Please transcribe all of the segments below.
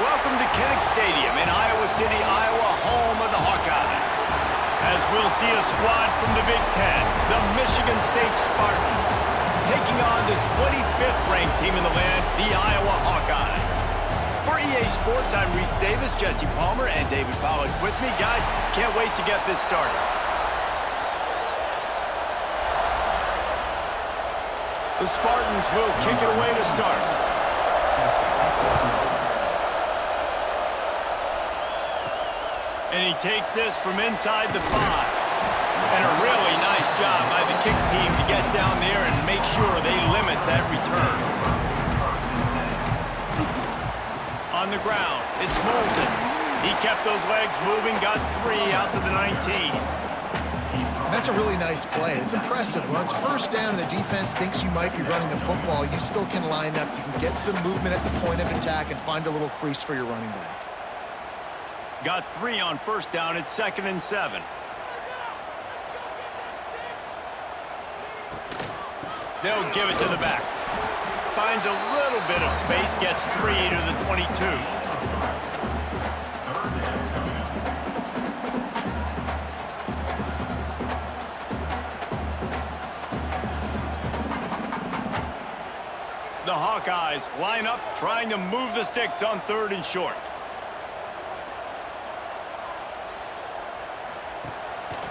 Welcome to Kinnick Stadium in Iowa City, Iowa, home of the Hawkeyes. As we'll see a squad from the Big Ten, the Michigan State Spartans, taking on the 25th ranked team in the land, the Iowa Hawkeyes. For EA Sports, I'm Reese Davis, Jesse Palmer, and David Pollack with me. Guys, can't wait to get this started. The Spartans will kick it away to start. And he takes this from inside the 5. And a really nice job by the kick team to get down there and make sure they limit that return. On the ground, it's Moulton. He kept those legs moving, got 3 out to the 19. That's a really nice play. It's impressive. When it's first down and the defense thinks you might be running the football, you still can line up. You can get some movement at the point of attack and find a little crease for your running back. Got 3 on first down. It's 2nd and 7. They'll give it to the back. Finds a little bit of space, gets 3 to the 22. The Hawkeyes line up, trying to move the sticks on 3rd and short.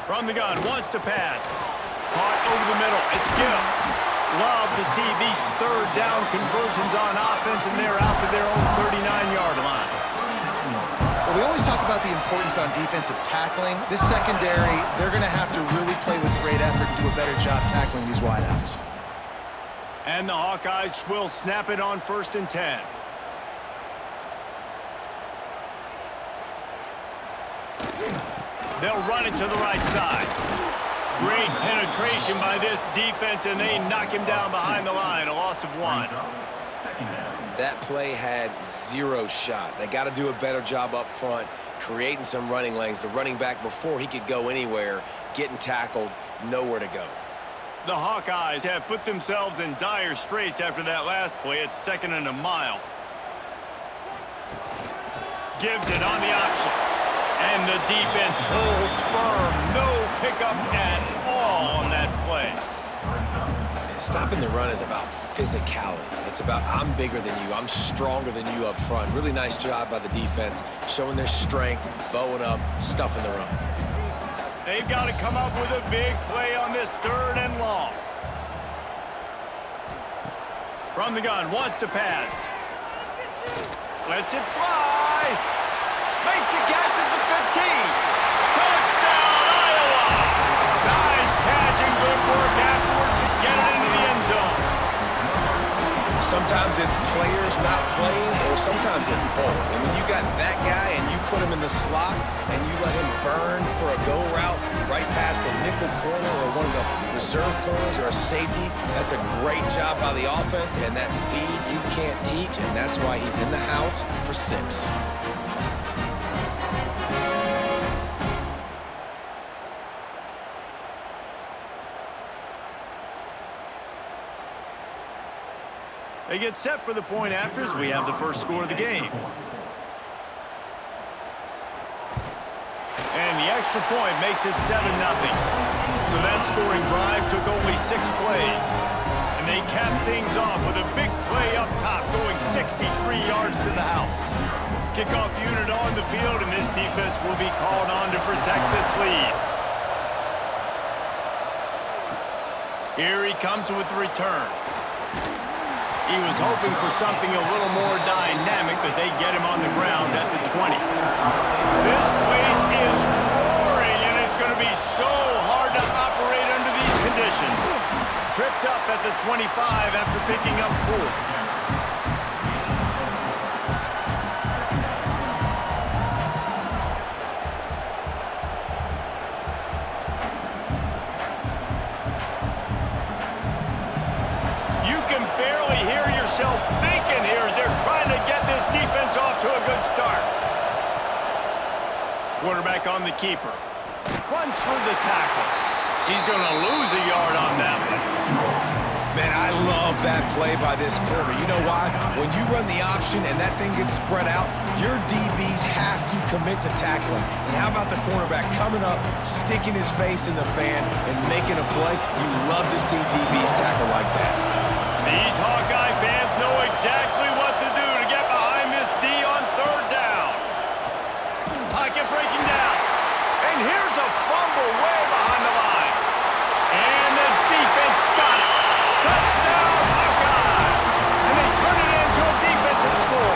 From the gun, wants to pass. Caught over the middle. It's Gill. Love to see these 3rd down conversions on offense, and they're out to their own 39-yard line. Well, we always talk about the importance on defensive tackling. This secondary, they're going to have to really play with great effort and do a better job tackling these wideouts. And the Hawkeyes will snap it on 1st and 10. They'll run it to the right side. Great penetration by this defense, and they knock him down behind the line, a loss of 1. That play had 0 shot. They got to do a better job up front, creating some running lanes. The running back, before he could go anywhere, getting tackled, nowhere to go. The Hawkeyes have put themselves in dire straits after that last play. It's 2nd and a mile. Gives it on the option. And the defense holds firm. No pickup at all on that play. Stopping the run is about physicality. It's about I'm bigger than you. I'm stronger than you up front. Really nice job by the defense, showing their strength, bowing up, stuffing the run. They've got to come up with a big play on this 3rd and long. From the gun, wants to pass. Lets it fly. Makes a catch at the 15. Touchdown, Iowa! Nice catch and good work afterwards to get it into the end zone. Sometimes it's players, not plays, or sometimes it's both. And when you got that guy and you put him in the slot and you let him burn for a go route right past a nickel corner or one of the reserve corners or a safety, that's a great job by the offense, and that speed you can't teach, and that's why he's in the house for 6. They get set for the point after as we have the first score of the game. And the extra point makes it 7-0. So that scoring drive took only 6 plays. And they cap things off with a big play up top, going 63 yards to the house. Kickoff unit on the field, and this defense will be called on to protect this lead. Here he comes with the return. He was hoping for something a little more dynamic, but they get him on the ground at the 20. This place is roaring, and it's going to be so hard to operate under these conditions. Tripped up at the 25 after picking up 4. Thinking here as they're trying to get this defense off to a good start. Quarterback on the keeper. Runs through the tackle. He's going to lose a yard on that one. Man, I love that play by this corner. You know why? When you run the option and that thing gets spread out, your DBs have to commit to tackling. And how about the cornerback coming up, sticking his face in the fan, and making a play? You love to see DBs tackle like that. These Hawkeye fans know exactly what to do to get behind this D on third down. Pocket breaking down. And here's a fumble way behind the line. And the defense got it. Touchdown, Hawkeye! And they turn it into a defensive score.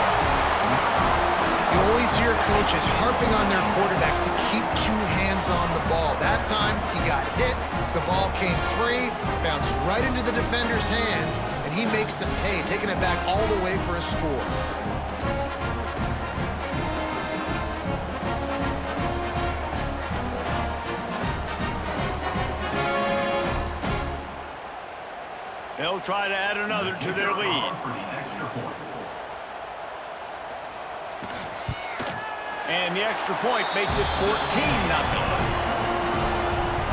You always hear coaches harping on their quarterbacks to keep two hands on the ball. That time, he got hit, the ball came free, bounced right into the defender's hands, and he makes them pay, taking it back all the way for a score. They'll try to add another to their lead. And the extra point makes it 14-0.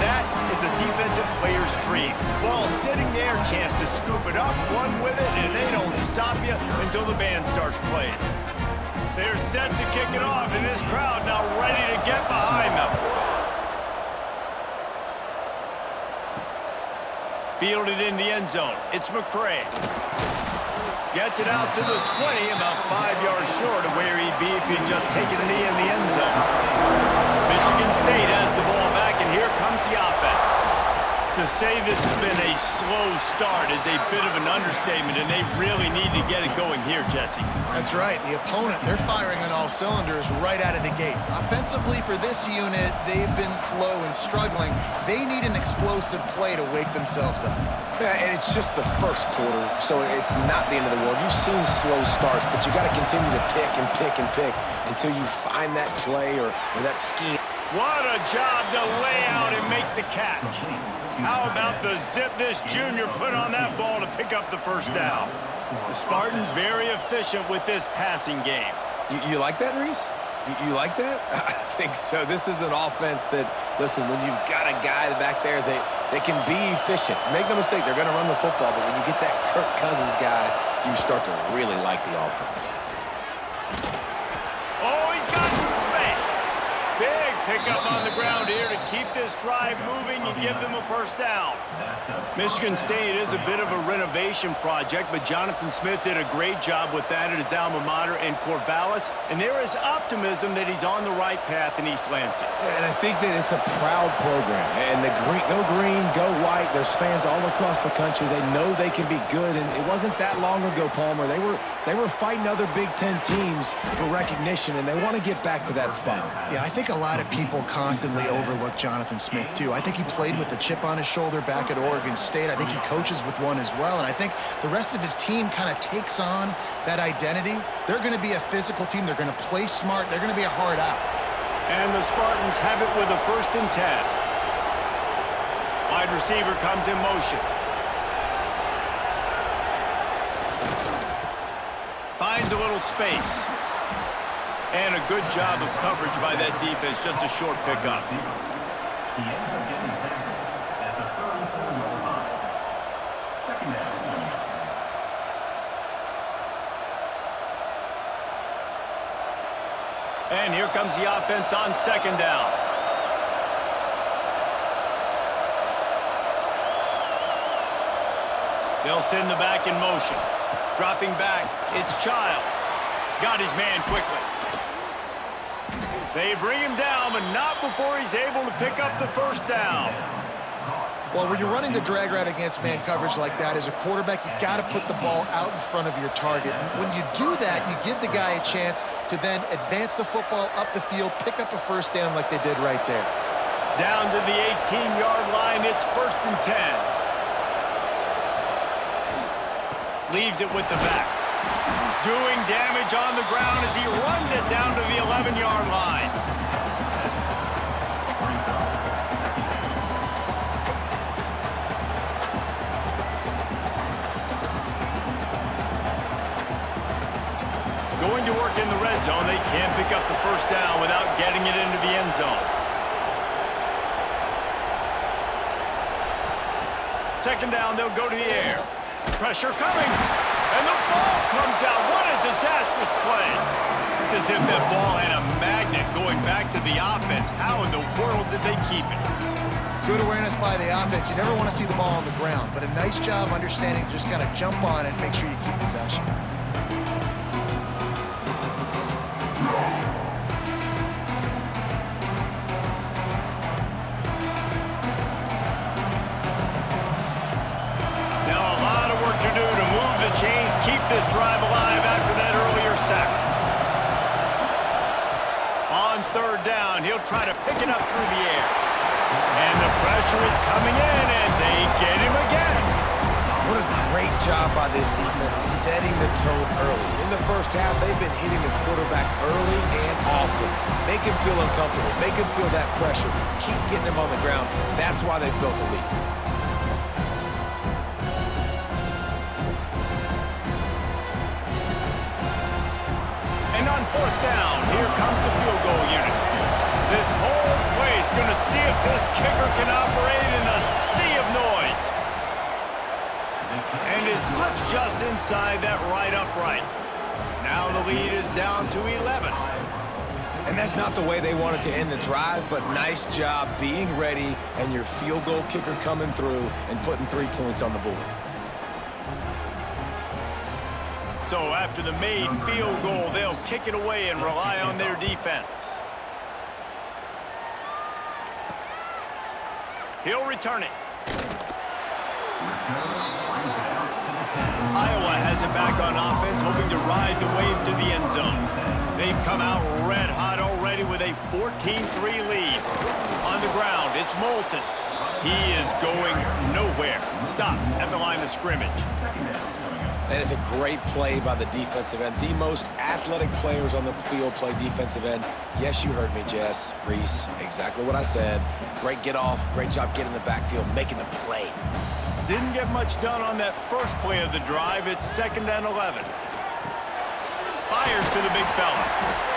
That is a defensive player's dream. Ball sitting there, chance to scoop it up, run with it, and they don't stop you until the band starts playing. They're set to kick it off, and this crowd now ready to get behind them. Fielded in the end zone. It's McCray. Gets it out to the 20, about 5 yards short of where he'd be if he'd just taken a knee in the end zone. Michigan State has the ball back, and here comes the offense. To say this has been a slow start is a bit of an understatement, and they really need to get it going here, Jesse. That's right. The opponent, they're firing on all cylinders right out of the gate. Offensively, for this unit, they've been slow and struggling. They need an explosive play to wake themselves up. Yeah, and it's just the first quarter, so it's not the end of the world. You've seen slow starts, but you got to continue to pick and pick and pick until you find that play or that scheme. What a job to lay out and make the catch. How about the zip this junior put on that ball to pick up the first down? The Spartans very efficient with this passing game. You like that, Reese? You like that? I think so. This is an offense that, listen, when you've got a guy back there, they can be efficient. Make no mistake, they're going to run the football, but when you get that Kirk Cousins guys, you start to really like the offense. Oh, he's got some space. Big pickup on the ground here to keep this drive moving and give them a first down. Michigan State is a bit of a renovation project, but Jonathan Smith did a great job with that at his alma mater in Corvallis, and there is optimism that he's on the right path in East Lansing. And I think that it's a proud program. And the go green, go white. There's fans all across the country. They know they can be good, and it wasn't that long ago, Palmer. They were fighting other Big Ten teams for recognition, and they want to get back to that spot. Yeah, I think a lot of people constantly overlook Jonathan Smith, too. I think he played with a chip on his shoulder back at Oregon State. I think he coaches with one as well, and I think the rest of his team kind of takes on that identity. They're going to be a physical team. They're going to play smart. They're going to be a hard out. And the Spartans have it with a 1st and 10. Wide receiver comes in motion. Finds a little space. And a good job of coverage by that defense. Just a short pickup. He ends up getting tackled at the 34-yard line. Second down. And here comes the offense on 2nd down. They'll send the back in motion. Dropping back, it's Childs. Got his man quickly. They bring him down, but not before he's able to pick up the first down. Well, when you're running the drag route against man coverage like that, as a quarterback, you got to put the ball out in front of your target. When you do that, you give the guy a chance to then advance the football up the field, pick up a first down like they did right there. Down to the 18-yard line, it's 1st and 10. Leaves it with the back. Doing damage on the ground as he runs it down to the 11-yard line. Going to work in the red zone, they can't pick up the first down without getting it into the end zone. 2nd down, they'll go to the air. Pressure coming. And the ball comes out. What a disastrous play. It's as if that ball had a magnet going back to the offense. How in the world did they keep it? Good awareness by the offense. You never want to see the ball on the ground, but a nice job understanding to just kind of jump on it and make sure you keep possession. Now a lot of work to do to move the chains, keep this drive alive after that earlier sack. On third down, he'll try to pick it up through the air. And the pressure is coming in, and they get him again. What a great job by this defense setting the tone early. In the first half, they've been hitting the quarterback early and often. Make him feel uncomfortable. Make him feel that pressure. Keep getting him on the ground. That's why they've built a lead. And on fourth down, here comes the field goal unit. This whole place going to see if this kicker can operate in a sea of noise. And it slips just inside that right upright. Now the lead is down to 11. And that's not the way they wanted to end the drive, but nice job being ready and your field goal kicker coming through and putting 3 points on the board. So after the made field goal, they'll kick it away and rely on their defense. He'll return it. Iowa has it back on offense, hoping to ride the wave to the end zone. They've come out red hot already with a 14-3 lead. On the ground, it's Moulton. He is going nowhere. Stop at the line of scrimmage. And it's a great play by the defensive end. The most athletic players on the field play defensive end. Yes, you heard me, Jess, Reese. Exactly what I said. Great get off. Great job getting in the backfield, making the play. Didn't get much done on that first play of the drive. It's 2nd and 11. Fires to the big fella.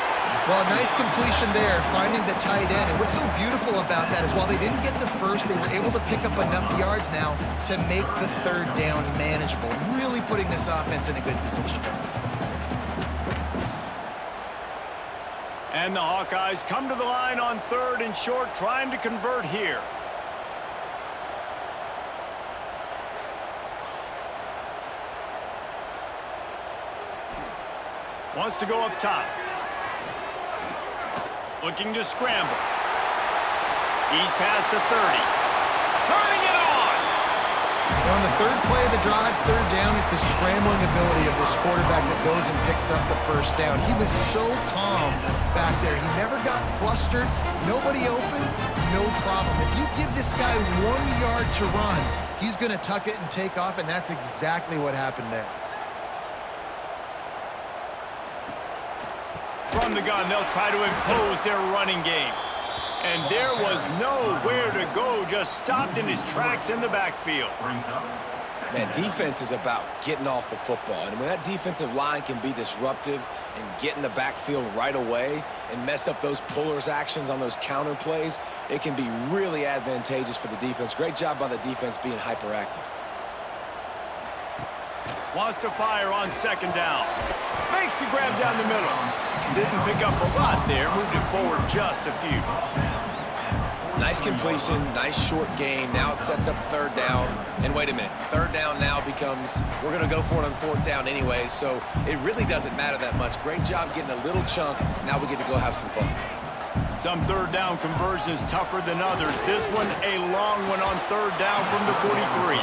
Well, nice completion there, finding the tight end. And what's so beautiful about that is while they didn't get the first, they were able to pick up enough yards now to make the third down manageable, really putting this offense in a good position. And the Hawkeyes come to the line on 3rd and short, trying to convert here. Wants to go up top. Looking to scramble. He's past the 30. Turning it on! On the third play of the drive, third down, it's the scrambling ability of this quarterback that goes and picks up the first down. He was so calm back there. He never got flustered. Nobody open, no problem. If you give this guy 1 yard to run, he's going to tuck it and take off, and that's exactly what happened there. From the gun, they'll try to impose their running game. And there was nowhere to go, just stopped in his tracks in the backfield. Man, defense is about getting off the football. And when that defensive line can be disruptive and get in the backfield right away and mess up those pullers actions on those counter plays, it can be really advantageous for the defense. Great job by the defense being hyperactive. Wants to fire on 2nd down. Makes the grab down the middle. Didn't pick up a lot there, moved it forward just a few. Nice completion, nice short gain. Now it sets up 3rd down. And wait a minute, 3rd down now becomes, we're going to go for it on 4th down anyway, so it really doesn't matter that much. Great job getting a little chunk. Now we get to go have some fun. Some 3rd down conversions tougher than others. This one a long one on 3rd down from the 43.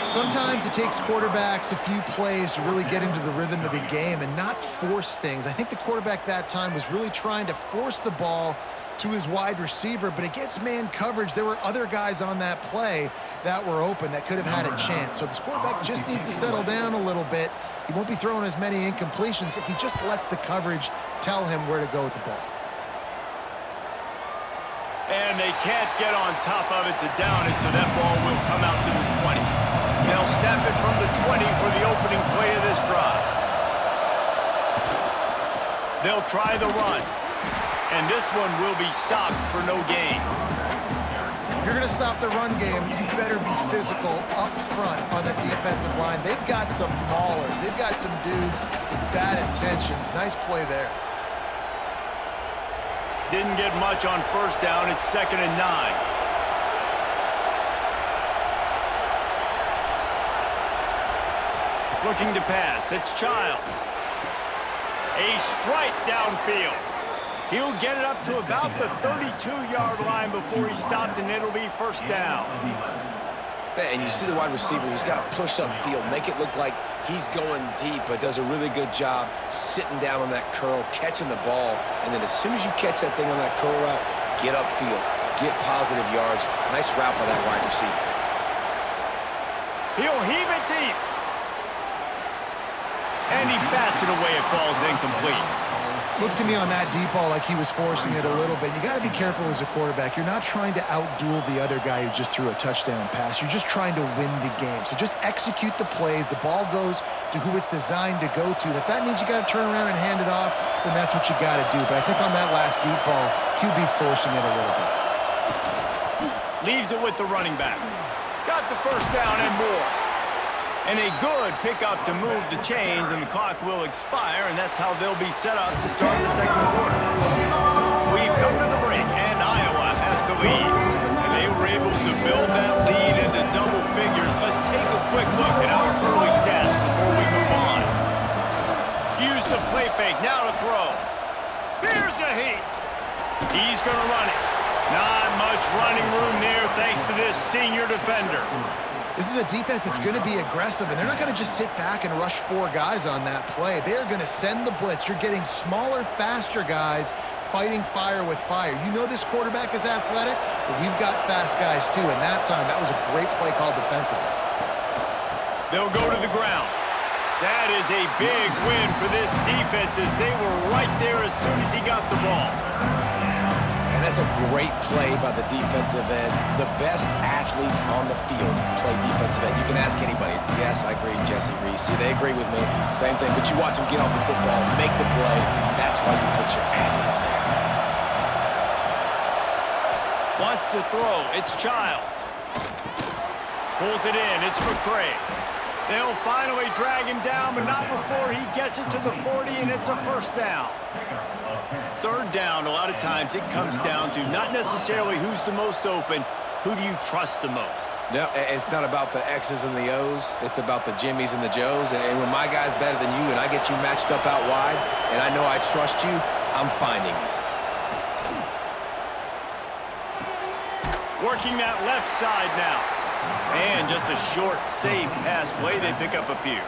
Sometimes it takes quarterbacks a few plays to really get into the rhythm of the game and not force things. I think the quarterback that time was really trying to force the ball to his wide receiver, but against man coverage, there were other guys on that play that were open that could have had a chance. So this quarterback just needs to settle down a little bit. He won't be throwing as many incompletions if he just lets the coverage tell him where to go with the ball. And they can't get on top of it to down it, so that ball will come out to the 20. They'll snap it from the 20 for the opening play of this drive. They'll try the run. And this one will be stopped for no gain. If you're going to stop the run game, you better be physical up front on the defensive line. They've got some maulers. They've got some dudes with bad intentions. Nice play there. Didn't get much on first down. It's 2nd and 9. Looking to pass. It's Childs. A strike downfield. He'll get it up to about the 32-yard line before he's stopped, and it'll be first down. And you see the wide receiver, he's got to push upfield, make it look like he's going deep, but does a really good job sitting down on that curl, catching the ball, and then as soon as you catch that thing on that curl route, get upfield, get positive yards. Nice route by that wide receiver. He'll heave it deep. And he bats it away. It falls incomplete. Looks to me on that deep ball like he was forcing it a little bit. You got to be careful as a quarterback. You're not trying to outduel the other guy who just threw a touchdown pass. You're just trying to win the game. So just execute the plays. The ball goes to who it's designed to go to. If that means you got to turn around and hand it off, then that's what you got to do. But I think on that last deep ball, QB forcing it a little bit. Leaves it with the running back. Got the first down and more. And a good pickup to move the chains, and the clock will expire, and that's how they'll be set up to start the second quarter. We've come to the break, and Iowa has the lead. And they were able to build that lead into double figures. Let's take a quick look at our early stats before we move on. Use the play fake, now to throw. Here's a heat. He's going to run it. Not much running room there thanks to this senior defender. This is a defense that's going to be aggressive, and they're not going to just sit back and rush 4 guys on that play. They're going to send the blitz. You're getting smaller, faster guys fighting fire with fire. You know this quarterback is athletic, but we've got fast guys too, and that time, that was a great play call defensively. They'll go to the ground. That is a big win for this defense as they were right there as soon as he got the ball. And that's a great play by the defensive end. The best athletes on the field play defensive end. You can ask anybody. Yes, I agree, Jesse Reese. See, they agree with me. Same thing. But you watch them get off the football, make the play. That's why you put your athletes there. Wants to throw. It's Childs. Pulls it in. It's McCray. They'll finally drag him down, but not before he gets it to the 40, and it's a first down. Third down, a lot of times it comes down to not necessarily who's the most open, who do you trust the most? No, it's not about the X's and the O's. It's about the Jimmys and the Joes. And when my guy's better than you and I get you matched up out wide and I know I trust you, I'm finding you. Working that left side now. And just a short, safe pass play. They pick up a few.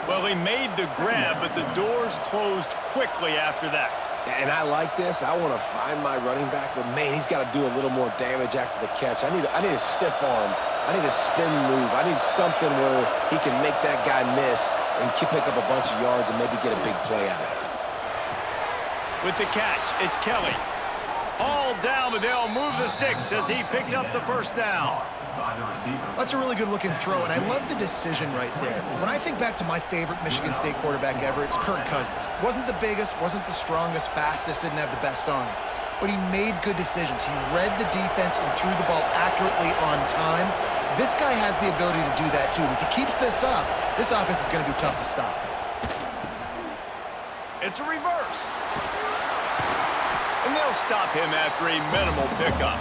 Well, he made the grab, but the doors closed quickly after that. And I like this. I want to find my running back, but, man, he's got to do a little more damage after the catch. I need a stiff arm. I need a spin move. I need something where he can make that guy miss and pick up a bunch of yards and maybe get a big play out of it. With the catch, it's Kelly. All down, but they'll move the sticks as he picks up the first down. That's a really good-looking throw, and I love the decision right there. When I think back to my favorite Michigan State quarterback ever, it's Kirk Cousins. Wasn't the biggest, wasn't the strongest, fastest, didn't have the best arm, but he made good decisions. He read the defense and threw the ball accurately on time. This guy has the ability to do that, too. If he keeps this up, this offense is going to be tough to stop. It's a reverse. And they'll stop him after a minimal pickup.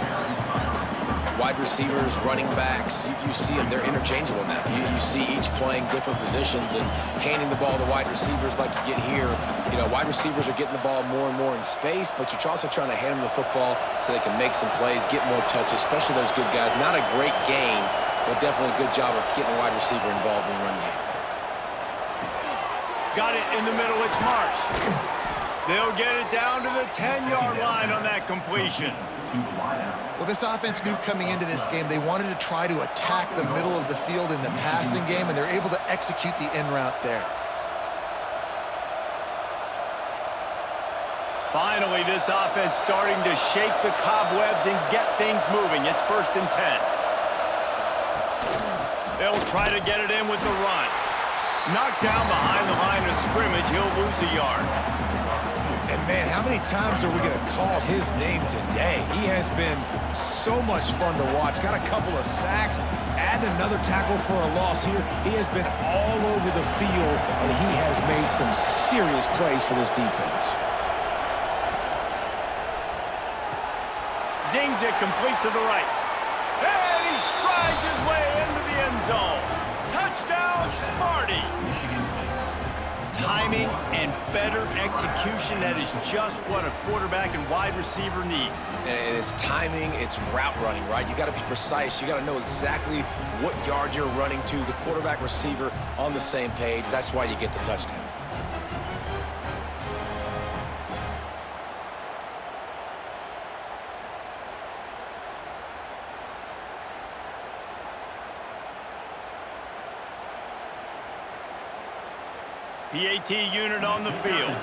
Wide receivers, running backs, you see them, they're interchangeable now. You see each playing different positions and handing the ball to wide receivers like you get here. You know, wide receivers are getting the ball more and more in space, but you're also trying to hand them the football so they can make some plays, get more touches, especially those good guys. Not a great game, but definitely a good job of getting the wide receiver involved in the run game. Got it in the middle, it's Marsh. They'll get it down to the 10-yard line on that completion. Well, this offense knew coming into this game they wanted to try to attack the middle of the field in the passing game, and they're able to execute the in route there. Finally, this offense starting to shake the cobwebs and get things moving. It's 1st and 10. They'll try to get it in with the run. Knocked down behind the line of scrimmage, he'll lose a yard. And Man, how many times are we going to call his name today? He has been so much fun to watch. Got a couple of sacks, add another tackle for a loss here. He has been all over the field, and he has made some serious plays for this defense. Zings it complete to the right. And he strides his way into the end zone. Touchdown, Smarty. Timing and better execution, that is just what a quarterback and wide receiver need. And it's timing, it's route running, right? You got to be precise. You got to know exactly what yard you're running to. The quarterback receiver on the same page. That's why you get the touchdown. PAT unit on the field.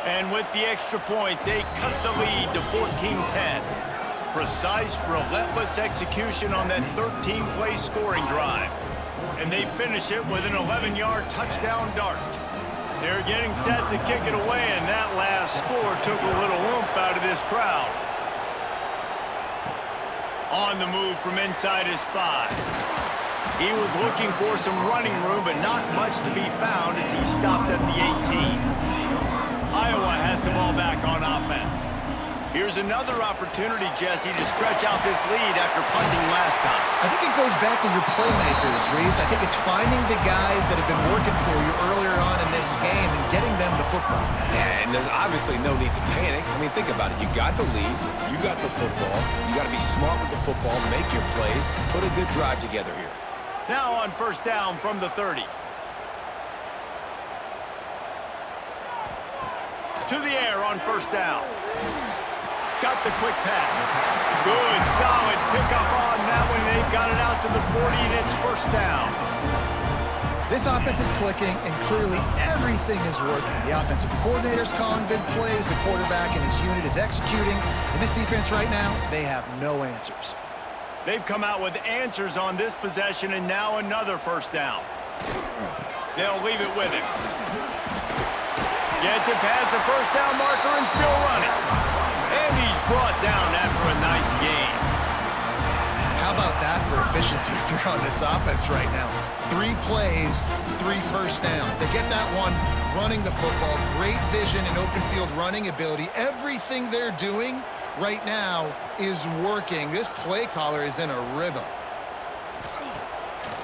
And with the extra point, they cut the lead to 14-10. Precise, relentless execution on that 13-play scoring drive. And they finish it with an 11-yard touchdown dart. They're getting set to kick it away, and that last score took a little oomph out of this crowd. On the move from inside his 5. He was looking for some running room, but not much to be found as he stopped at the 18. Iowa has the ball back on offense. Here's another opportunity, Jesse, to stretch out this lead after punting last time. I think it goes back to your playmakers, Reese. I think it's finding the guys that have been working for you earlier on in this game and getting them the football. Yeah, and there's obviously no need to panic. I mean, think about it. You got the lead. You got the football. You got to be smart with the football, make your plays, put a good drive together here. Now on first down from the 30. To the air on first down. Got the quick pass. Good, solid pickup on that one. They've got it out to the 40, and it's first down. This offense is clicking, and clearly everything is working. The offensive coordinator's calling good plays. The quarterback and his unit is executing. And this defense right now, they have no answers. They've come out with answers on this possession, and now another first down. They'll leave it with him. Gets it past the first down marker and still running. And he's brought down after a nice gain. How about that for efficiency if you're on this offense right now? 3 plays, 3 first downs. They get that one running the football. Great vision and open field running ability. Everything they're doing right now is working. This play caller is in a rhythm.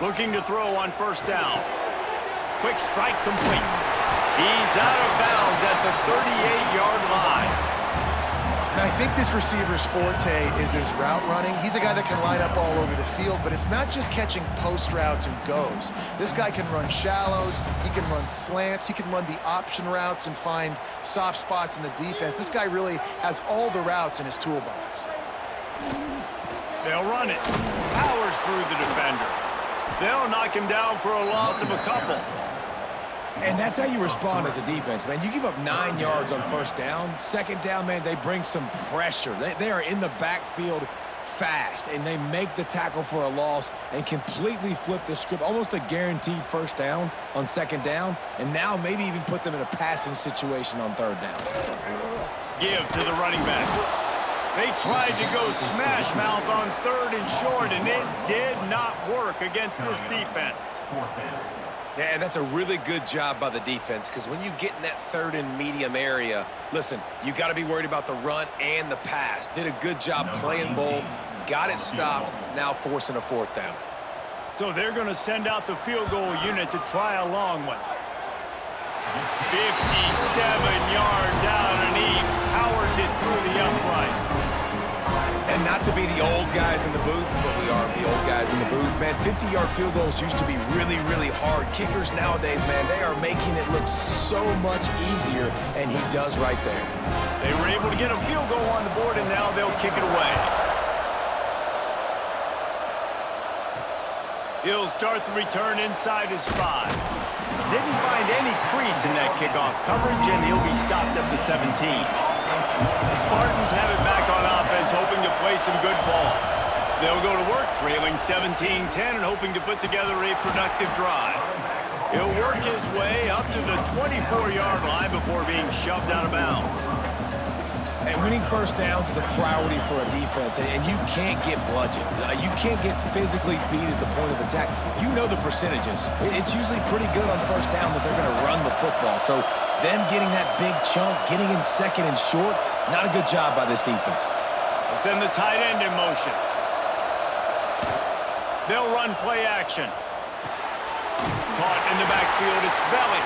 Looking to throw on first down. Quick strike complete. He's out of bounds at the 38-yard line. Now, I think this receiver's forte is his route running. He's a guy that can line up all over the field, but it's not just catching post routes and goes. This guy can run shallows, he can run slants, he can run the option routes and find soft spots in the defense. This guy really has all the routes in his toolbox. They'll run it. Powers through the defender. They'll knock him down for a loss of a couple. And that's how you respond as a defense, man. You give up 9 yards on first down. Second down, man, they bring some pressure. They are in the backfield fast, and they make the tackle for a loss and completely flip the script. Almost a guaranteed first down on second down, and now maybe even put them in a passing situation on third down. Give to the running back. They tried to go smash mouth on third and short, and it did not work against this defense. Yeah, and that's a really good job by the defense, because when you get in that third and medium area, listen, you got to be worried about the run and the pass. Did a good job playing both, got it stopped, now forcing a fourth down. So they're going to send out the field goal unit to try a long one. 57 yards out, and he powers it through the uprights. And not to be the old guys in the booth, but we are the old guys in the booth, man. 50-yard field goals used to be really, really hard. Kickers nowadays, man, they are making it look so much easier, and he does right there. They were able to get a field goal on the board, and now they'll kick it away. He'll start the return inside his 5. Didn't find any crease in that kickoff coverage, and he'll be stopped at the 17. The Spartans have it back on offense, hoping to play some good ball. They'll go to work trailing 17-10 and hoping to put together a productive drive. He'll work his way up to the 24-yard line before being shoved out of bounds. And winning first downs is a priority for a defense, and you can't get bludgeoned. You can't get physically beat at the point of attack. You know the percentages. It's usually pretty good on first down that they're going to run the football. So them getting that big chunk, getting in second and short, not a good job by this defense. They'll send the tight end in motion. They'll run play action. Caught in the backfield, it's Belly.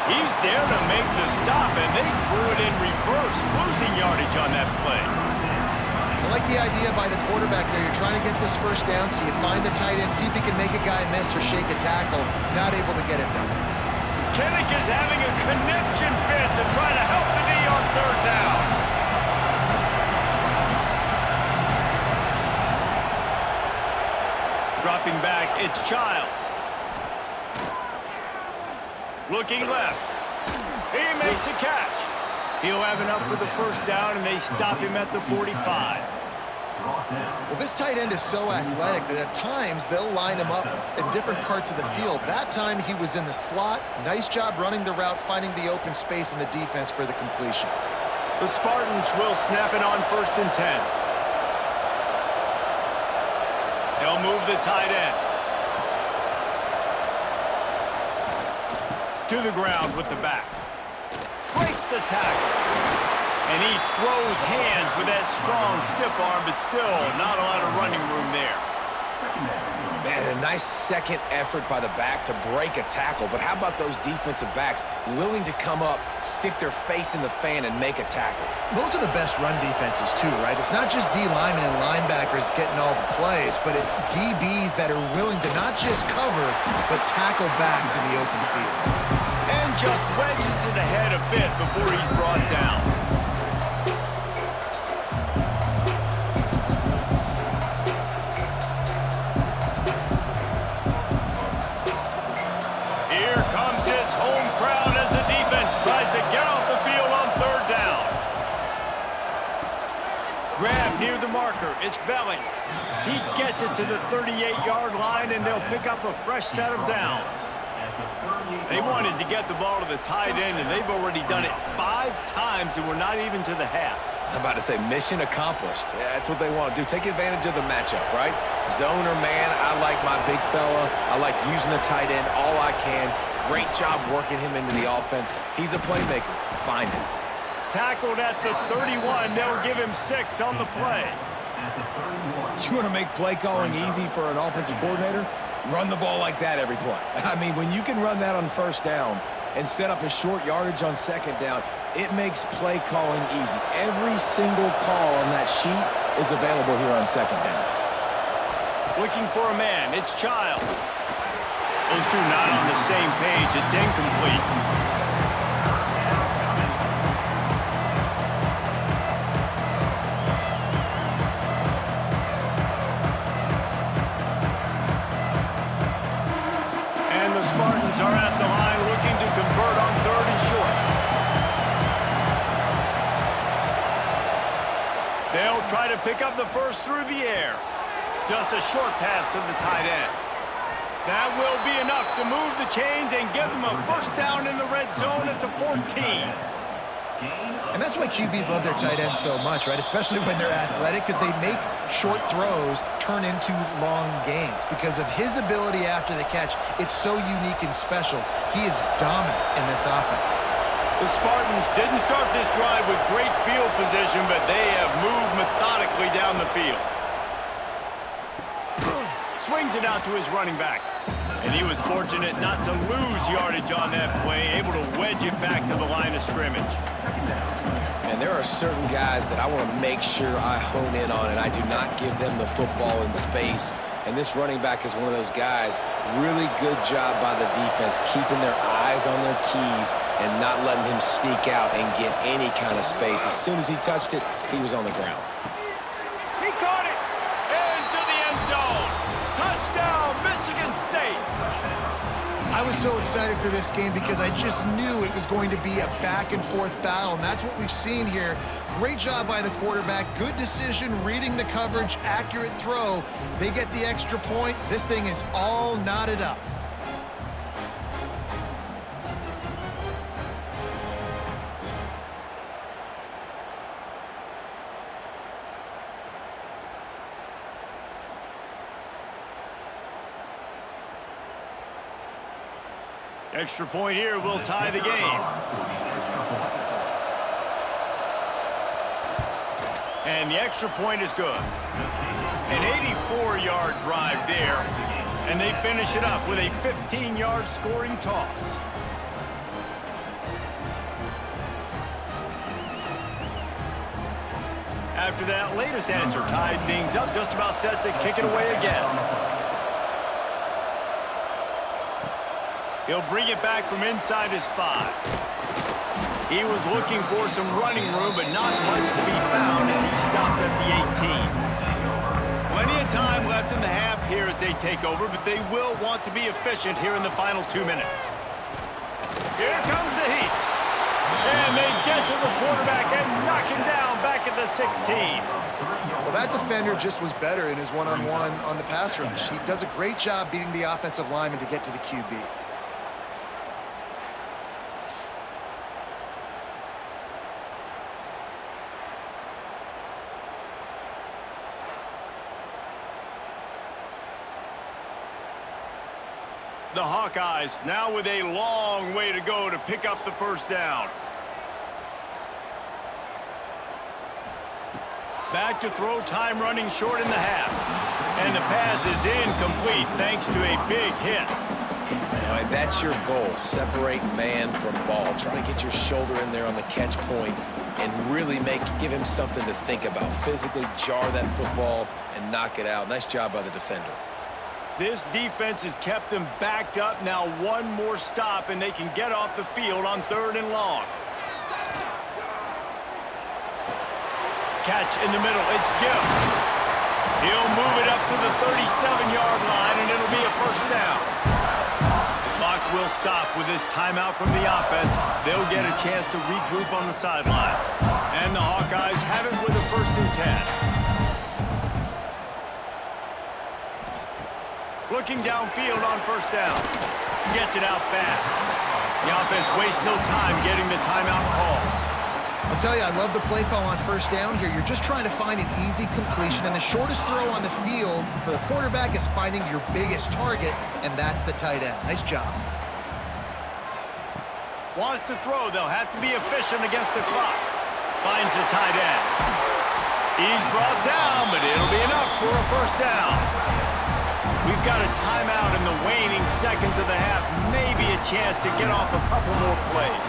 He's there to make the stop, and they threw it in reverse, losing yardage on that play. I like the idea by the quarterback there. You're trying to get this first down, so you find the tight end, see if he can make a guy miss or shake a tackle. Not able to get it done. Kinnick is having a connection fit to try to help the D on third down. Dropping back, it's Childs. Looking left. He makes a catch. He'll have enough for the first down, and they stop him at the 45. Well, this tight end is so athletic that at times they'll line him up in different parts of the field. That time he was in the slot. Nice job running the route, finding the open space in the defense for the completion. The Spartans will snap it on 1st and 10. They'll move the tight end to the ground with the back. Breaks the tackle. And he throws hands with that strong, stiff arm, but still not a lot of running room there. Man, a nice second effort by the back to break a tackle. But how about those defensive backs willing to come up, stick their face in the fan, and make a tackle? Those are the best run defenses too, right? It's not just D linemen and linebackers getting all the plays, but it's DBs that are willing to not just cover, but tackle backs in the open field. And just wedges it ahead a bit before he's brought down. Here comes this home crowd as the defense tries to get off the field on third down. Grab near the marker. It's Belling. He gets it to the 38-yard line, and they'll pick up a fresh set of downs. They wanted to get the ball to the tight end, and they've already done it 5 times, and we're not even to the half. I'm about to say mission accomplished. Yeah, that's what they want to do. Take advantage of the matchup, right? Zone or man, I like my big fella. I like using the tight end all I can. Great job working him into the offense. He's a playmaker. Find him. Tackled at the 31. They'll give him 6 on the play. You want to make play calling easy for an offensive coordinator? Run the ball like that every play. I mean, when you can run that on first down and set up a short yardage on second down, it makes play calling easy. Every single call on that sheet is available here on second down. Looking for a man. It's Childs. Those two not on the same page. It's incomplete. Are at the line looking to convert on 3rd and short. They'll try to pick up the first through the air. Just a short pass to the tight end. That will be enough to move the chains and give them a first down in the red zone at the 14. And that's why QBs love their tight ends so much, right? Especially when they're athletic, because they make short throws turn into long gains. Because of his ability after the catch, it's so unique and special. He is dominant in this offense. The Spartans didn't start this drive with great field position, but they have moved methodically down the field. Swings it out to his running back. And he was fortunate not to lose yardage on that play, able to wedge it back to the line of scrimmage. And there are certain guys that I want to make sure I hone in on, and I do not give them the football in space. And this running back is one of those guys. Really good job by the defense, keeping their eyes on their keys and not letting him sneak out and get any kind of space. As soon as he touched it, he was on the ground. He caught it into the end zone. Touchdown, Michigan State. I was so excited for this game because I just knew it was going to be a back-and-forth battle, and that's what we've seen here. Great job by the quarterback. Good decision, reading the coverage, accurate throw. They get the extra point. This thing is all knotted up. Extra point here will tie the game. And the extra point is good. An 84-yard drive there, and they finish it up with a 15-yard scoring toss. After that latest answer tied things up, just about set to kick it away again. He'll bring it back from inside his 5. He was looking for some running room, but not much to be found as he stopped at the 18. Plenty of time left in the half here as they take over, but they will want to be efficient here in the final 2 minutes. Here comes the heat. And they get to the quarterback and knock him down back at the 16. Well, that defender just was better in his one-on-one on the pass rush. He does a great job beating the offensive lineman to get to the QB. The Hawkeyes now with a long way to go to pick up the first down. Back to throw, time running short in the half. And the pass is incomplete thanks to a big hit. Now, and that's your goal. Separate man from ball. Try to get your shoulder in there on the catch point and really give him something to think about. Physically jar that football and knock it out. Nice job by the defender. This defense has kept them backed up. Now one more stop, and they can get off the field on 3rd and long. Catch in the middle. It's Gill. He'll move it up to the 37-yard line, and it'll be a first down. The clock will stop with this timeout from the offense. They'll get a chance to regroup on the sideline. And the Hawkeyes have it with a 1st and 10. Looking downfield on 1st down. Gets it out fast. The offense wastes no time getting the timeout call. I'll tell you, I love the play call on 1st down here. You're just trying to find an easy completion, and the shortest throw on the field for the quarterback is finding your biggest target, and that's the tight end. Nice job. Wants to throw. They'll have to be efficient against the clock. Finds the tight end. He's brought down, but it'll be enough for a 1st down. We've got a timeout in the waning seconds of the half. Maybe a chance to get off a couple more plays.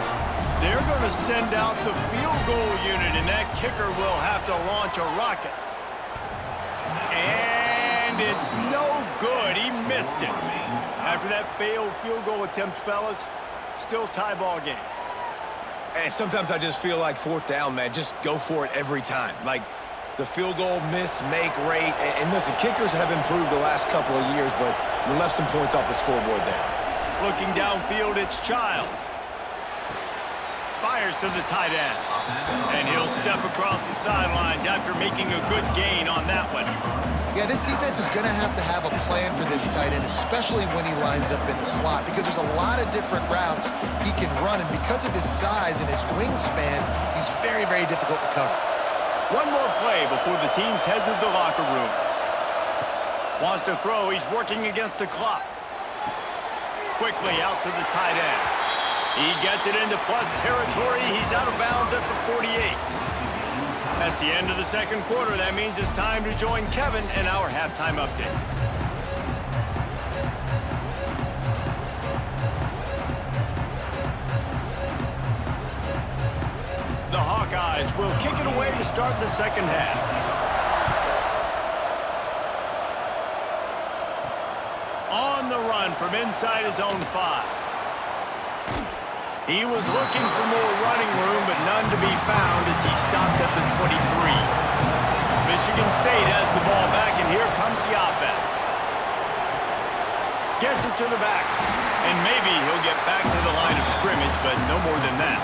They're going to send out the field goal unit, and that kicker will have to launch a rocket. And it's no good. He missed it. After that failed field goal attempt, fellas, still tie ball game. And sometimes I just feel like 4th down, man. Just go for it every time. Like, the field goal miss-make rate. And listen, kickers have improved the last couple of years, but you left some points off the scoreboard there. Looking downfield, it's Childs. Fires to the tight end. And he'll step across the sidelines after making a good gain on that one. Yeah, this defense is going to have a plan for this tight end, especially when he lines up in the slot, because there's a lot of different routes he can run, and because of his size and his wingspan, he's very, very difficult to cover. One more play before the teams head to the locker rooms. Wants to throw. He's working against the clock. Quickly out to the tight end. He gets it into plus territory. He's out of bounds at the 48. That's the end of the 2nd quarter. That means it's time to join Kevin in our halftime update. The Hawkeyes will kick it away to start the 2nd half. On the run from inside his own 5. He was looking for more running room, but none to be found as he stopped at the 23. Michigan State has the ball back, and here comes the offense. Gets it to the back, and maybe he'll get back to the line of scrimmage, but no more than that.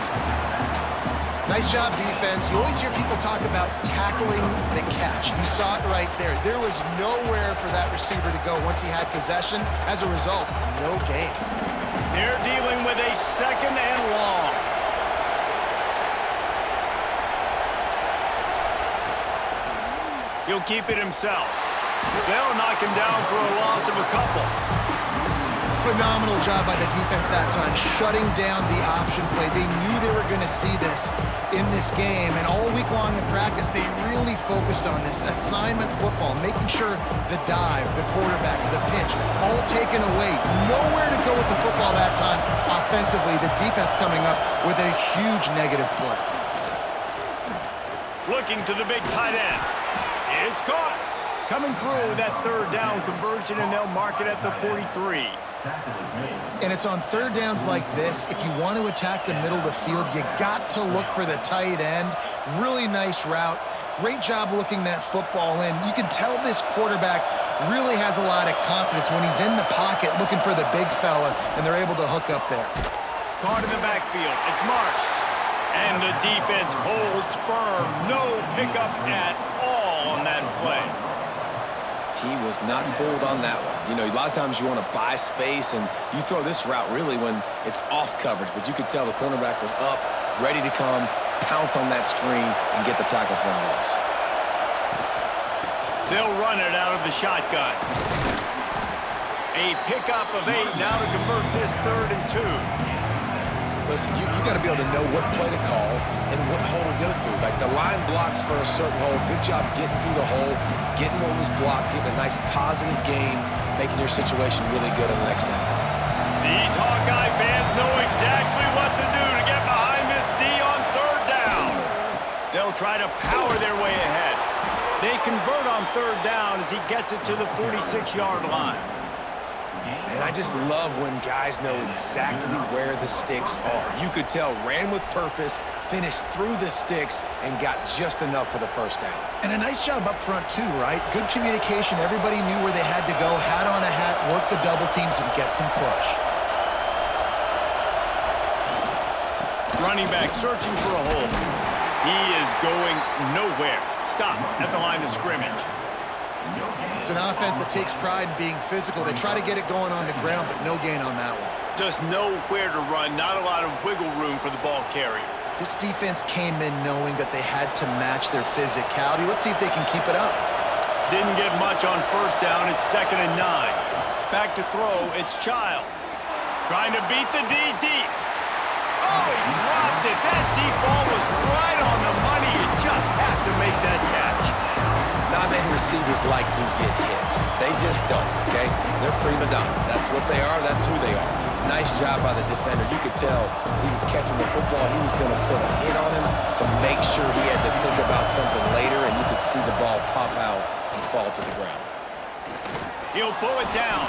Nice job, defense. You always hear people talk about tackling the catch. You saw it right there. There was nowhere for that receiver to go once he had possession. As a result, no gain. They're dealing with a 2nd and long. He'll keep it himself. They'll knock him down for a loss of a couple. Phenomenal job by the defense that time, shutting down the option play. They knew they were going to see this in this game, and all week long in practice, they really focused on this assignment football, making sure the dive, the quarterback, the pitch, all taken away. Nowhere to go with the football that time offensively. The defense coming up with a huge negative play. Looking to the big tight end. It's caught. Coming through that third down conversion, and they'll mark it at the 43. And it's on third downs like this, if you want to attack the middle of the field, you got to look for the tight end. Really nice route. Great job looking that football in. You can tell this quarterback really has a lot of confidence when he's in the pocket looking for the big fella, and they're able to hook up there. Caught in the backfield. It's Marsh. And the defense holds firm. No pickup at all on that play. He was not fooled on that one. You know, a lot of times you want to buy space, and you throw this route really when it's off coverage, but you could tell the cornerback was up, ready to come, pounce on that screen, and get the tackle for a loss. They'll run it out of the shotgun. A pickup of 8 now to convert this 3rd and 2. Listen, you got to be able to know what play to call and what hole to go through. Like the line blocks for a certain hole. Good job getting through the hole, getting what was blocked, getting a nice positive gain, making your situation really good on the next down. These Hawkeye fans know exactly what to do to get behind this D on 3rd down. They'll try to power their way ahead. They convert on 3rd down as he gets it to the 46-yard line. And I just love when guys know exactly where the sticks are. You could tell ran with purpose, finished through the sticks, and got just enough for the 1st down. And a nice job up front too, right? Good communication. Everybody knew where they had to go, hat on a hat, work the double teams, and get some push. Running back searching for a hole. He is going nowhere. Stop at the line of scrimmage. It's an offense that takes pride in being physical. They try to get it going on the ground, but no gain on that one. Just nowhere to run. Not a lot of wiggle room for the ball carrier. This defense came in knowing that they had to match their physicality. Let's see if they can keep it up. Didn't get much on 1st down. It's 2nd and 9. Back to throw. It's Childs. Trying to beat the D deep. Oh, he dropped it. That deep ball was right on the money. You just have to make that catch. Non-man receivers like to get hit. They just don't, okay? They're prima donnas. That's what they are. That's who they are. Nice job by the defender. You could tell he was catching the football. He was going to put a hit on him to make sure he had to think about something later, and you could see the ball pop out and fall to the ground. He'll pull it down.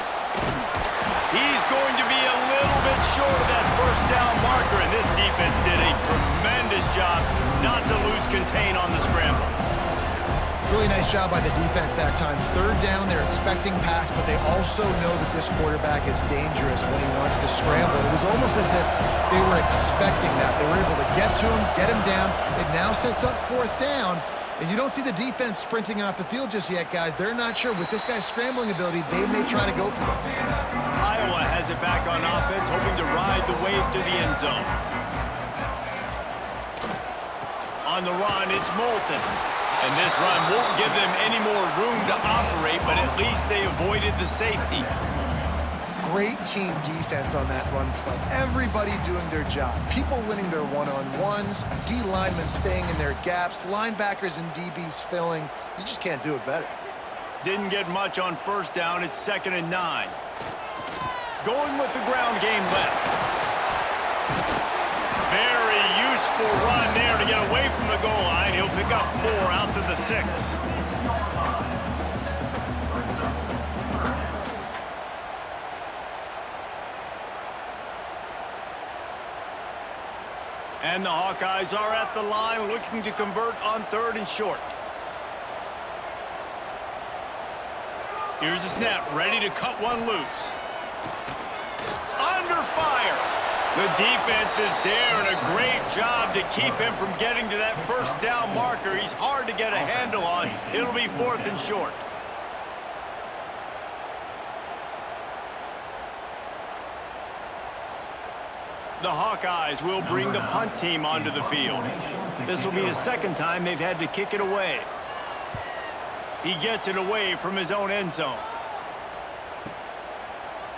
He's going to be a little bit short of that 1st down marker, and this defense did a tremendous job not to lose contain on the scramble. Really nice job by the defense that time. 3rd down, they're expecting pass, but they also know that this quarterback is dangerous when he wants to scramble. It was almost as if they were expecting that. They were able to get to him, get him down. It now sets up 4th down, and you don't see the defense sprinting off the field just yet, guys. They're not sure. With this guy's scrambling ability, they may try to go for this. Iowa has it back on offense, hoping to ride the wave to the end zone. On the run, it's Moulton. And this run won't give them any more room to operate, but at least they avoided the safety. Great team defense on that run play. Everybody doing their job. People winning their one-on-ones, D linemen staying in their gaps, linebackers and DBs filling. You just can't do it better. Didn't get much on 1st down. It's 2nd and 9. Going with the ground game left. Very useful run there to get away from the goal line. He'll pick up 4 out to the 6. And the Hawkeyes are at the line looking to convert on 3rd and short. Here's the snap, ready to cut one loose. Under fire. The defense is there, and a great job to keep him from getting to that 1st down marker. He's hard to get a handle on. It'll be 4th and short. The Hawkeyes will bring the punt team onto the field. This will be the 2nd time they've had to kick it away. He gets it away from his own end zone.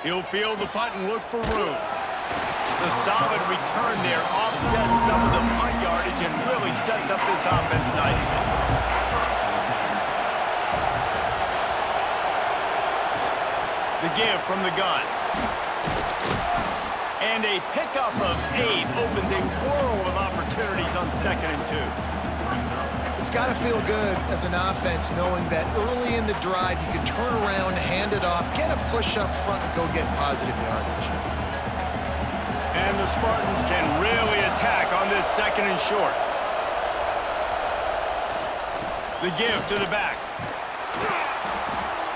He'll field the punt and look for room. The solid return there offsets some of the punt yardage and really sets up this offense nicely. The give from the gun. And a pickup of 8 opens a world of opportunities on 2nd and 2. It's got to feel good as an offense knowing that early in the drive you can turn around, hand it off, get a push up front, and go get positive yardage. And the Spartans can really attack on this 2nd and short. The give to the back.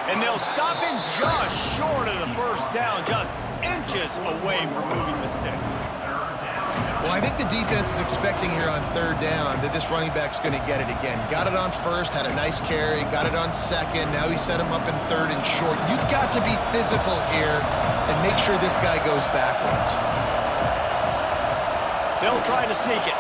And they'll stop him just short of the first down, just inches away from moving the sticks. Well, I think the defense is expecting here on 3rd down that this running back's going to get it again. Got it on 1st, had a nice carry, got it on 2nd. Now he set him up in 3rd and short. You've got to be physical here and make sure this guy goes backwards. They'll try to sneak it.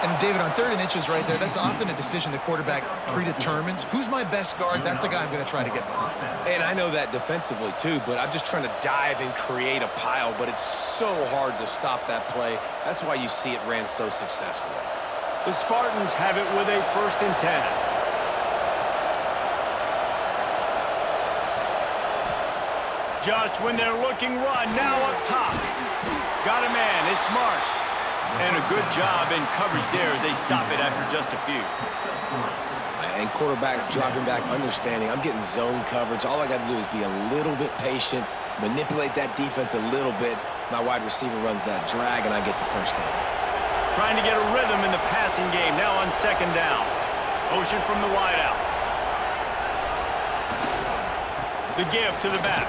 And David, on 3rd and inches right there, that's often a decision the quarterback predetermines. Who's my best guard? That's the guy I'm going to try to get behind. And I know that defensively too, but I'm just trying to dive and create a pile, but it's so hard to stop that play. That's why you see it ran so successfully. The Spartans have it with a 1st and 10. Just when they're looking run, now up top. Got a man, it's Marsh. And a good job in coverage there as they stop it after just a few. And quarterback dropping back, understanding I'm getting zone coverage. All I got to do is be a little bit patient, manipulate that defense a little bit. My wide receiver runs that drag, and I get the 1st down. Trying to get a rhythm in the passing game, now on 2nd down. Motion from the wideout. The give to the back.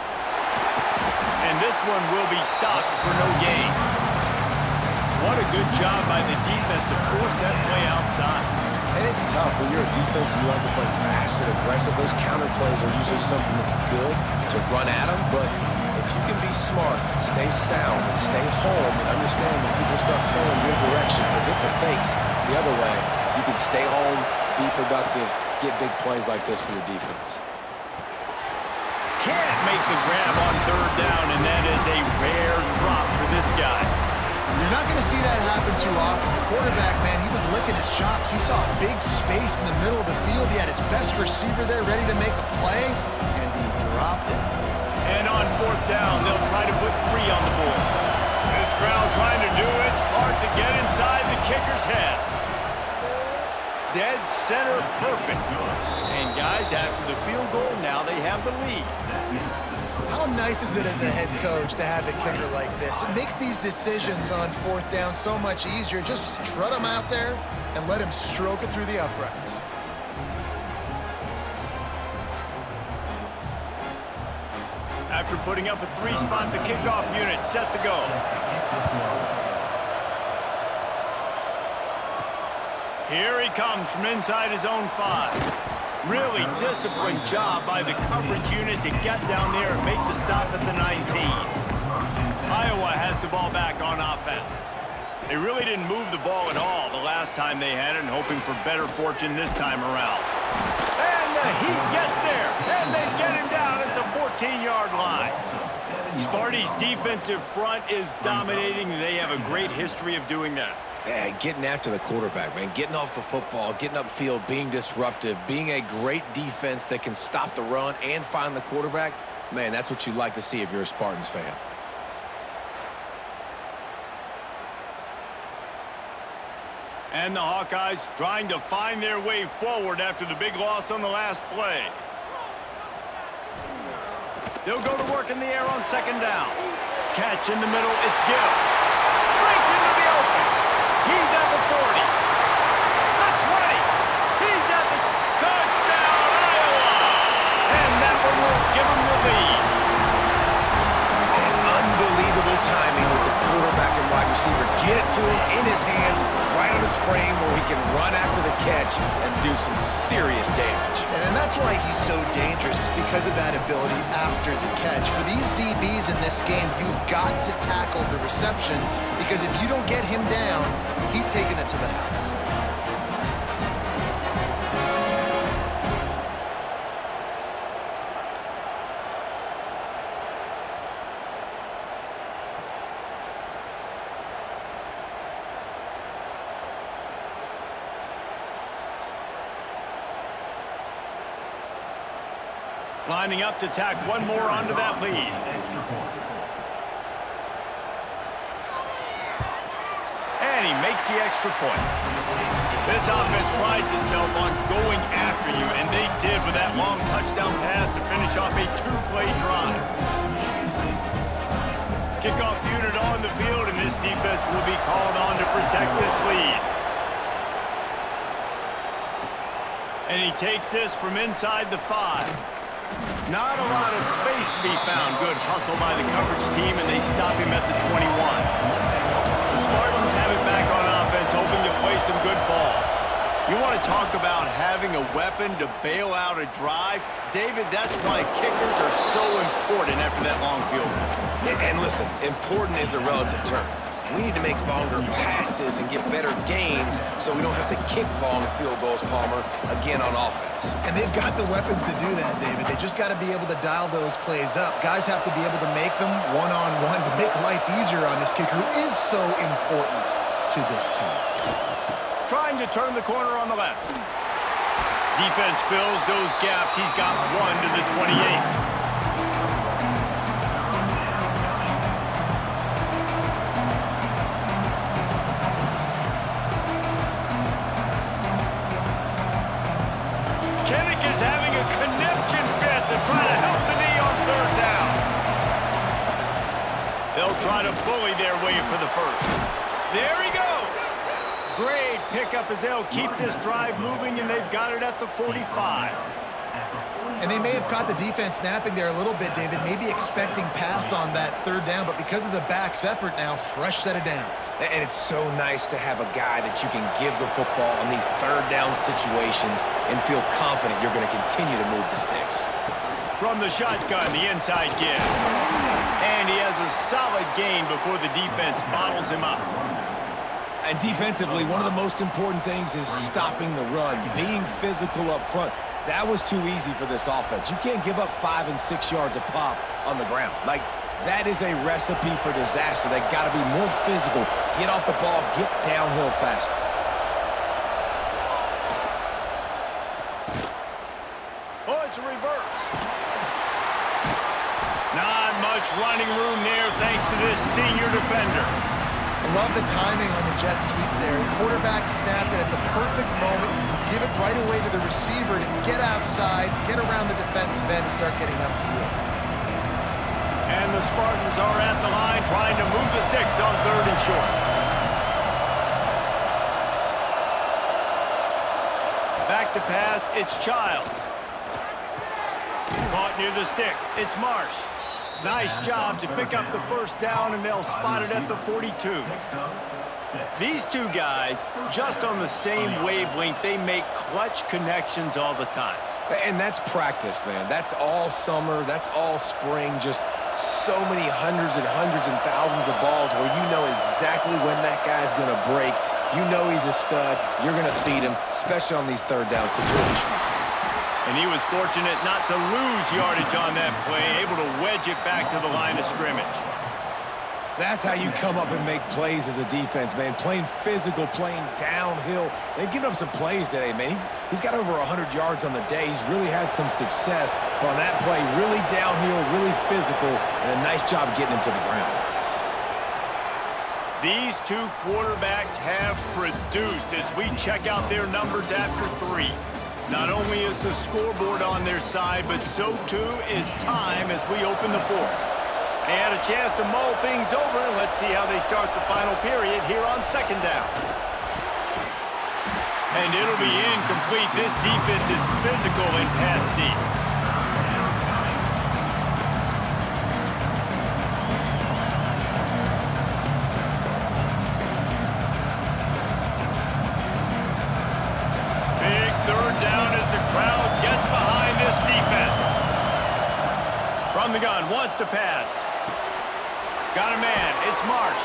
And this one will be stopped for no gain. What a good job by the defense to force that play outside. And it's tough when you're a defense and you have to play fast and aggressive. Those counter plays are usually something that's good to run at them, but if you can be smart and stay sound and stay home and understand when people start pulling your direction, forget the fakes the other way, you can stay home, be productive, get big plays like this for your defense. Can't make the grab on 3rd down, and that is a rare drop for this guy. You're not going to see that happen too often. The quarterback, man, he was licking his chops. He saw a big space in the middle of the field. He had his best receiver there ready to make a play, and he dropped it. And on 4th down, they'll try to put 3 on the board. This crowd trying to do its part to get inside the kicker's head. Dead center perfect. And guys, after the field goal, now they have the lead. How nice is it as a head coach to have a kicker like this? It makes these decisions on 4th down so much easier. Just strut him out there and let him stroke it through the uprights. After putting up a 3-spot, the kickoff unit set to go. Here he comes from inside his own 5. Really disciplined job by the coverage unit to get down there and make the stop at the 19. Iowa has the ball back on offense. They really didn't move the ball at all the last time they had it, and hoping for better fortune this time around. And the Heat gets there, and they get him down at the 14-yard line. Sparty's defensive front is dominating. They have a great history of doing that. Yeah, getting after the quarterback, man. Getting off the football, getting upfield, being disruptive, being a great defense that can stop the run and find the quarterback. Man, that's what you like to see if you're a Spartans fan. And the Hawkeyes trying to find their way forward after the big loss on the last play. They'll go to work in the air on 2nd down. Catch in the middle, it's Gill. Breaks into the open. He's at the 40. The 20. He's at the touchdown, Iowa. And that one will give him the lead. And unbelievable timing with the quarterback and wide receiver. Get it to him in his hands, right on his frame where he can run after the catch and do some serious damage. And that's why he's so dangerous, because of that ability after the catch. For these DBs in this game, you've got to tackle the reception, because if you don't get him down, he's taking it to the house. Lining up to tack one more onto that lead. Extra point. And he makes the extra point. This offense prides itself on going after you, and they did with that long touchdown pass to finish off a two-play drive. Kickoff unit on the field, and this defense will be called on to protect this lead. And he takes this from inside the 5. Not a lot of space to be found. Good hustle by the coverage team, and they stop him at the 21. The Spartans have it back on offense, hoping to play some good ball. You want to talk about having a weapon to bail out a drive? David, that's why kickers are so important after that long field goal. And listen, important is a relative term. We need to make longer passes and get better gains so we don't have to kick long field goals, Palmer, again on offense. And they've got the weapons to do that, David. They just got to be able to dial those plays up. Guys have to be able to make them one-on-one to make life easier on this kicker who is so important to this team. Trying to turn the corner on the left. Defense fills those gaps. He's got one to the 28. Try to bully their way for the first. There he goes. Great pickup as they'll keep this drive moving, and they've got it at the 45. And they may have caught the defense snapping there a little bit, David, maybe expecting pass on that third down, but because of the back's effort now, fresh set of downs. And it's so nice to have a guy that you can give the football in these third down situations and feel confident you're going to continue to move the sticks. From the shotgun, the inside give. And he has a solid gain before the defense bottles him up. And defensively, one of the most important things is stopping the run, being physical up front. That was too easy for this offense. You can't give up 5 and 6 yards a pop on the ground. Like, that is a recipe for disaster. They got to be more physical, get off the ball, get downhill faster. Oh, it's a reverse. Not much running room there thanks to this senior defender. I love the timing on the jet sweep there. The quarterback snapped it at the perfect moment. You can give it right away to the receiver to get outside, get around the defensive end, and start getting upfield. And the Spartans are at the line trying to move the sticks on 3rd and short. Back to pass, it's Childs. Caught near the sticks, it's Marsh. Nice job to pick up the first down, and they'll spot it at the 42. These two guys, just on the same wavelength, they make clutch connections all the time. And that's practice, man. That's all summer. That's all spring. Just so many hundreds and thousands of balls where you know exactly when that guy's going to break. You know he's a stud. You're going to feed him, especially on these third down situations. And he was fortunate not to lose yardage on that play, able to wedge it back to the line of scrimmage. That's how you come up and make plays as a defense, man. Playing physical, playing downhill. They've given up some plays today, man. He's got over 100 yards on the day. He's really had some success. But on that play, really downhill, really physical, and a nice job getting him to the ground. These two quarterbacks have produced as we check out their numbers after 3. Not only is the scoreboard on their side, but so too is time as we open the 4th. They had a chance to mull things over, and let's see how they start the final period here on 2nd down. And it'll be incomplete. This defense is physical and pass deep. Big 3rd down as the crowd gets behind this defense. From the gun, wants to pass. Got a man, it's Marsh.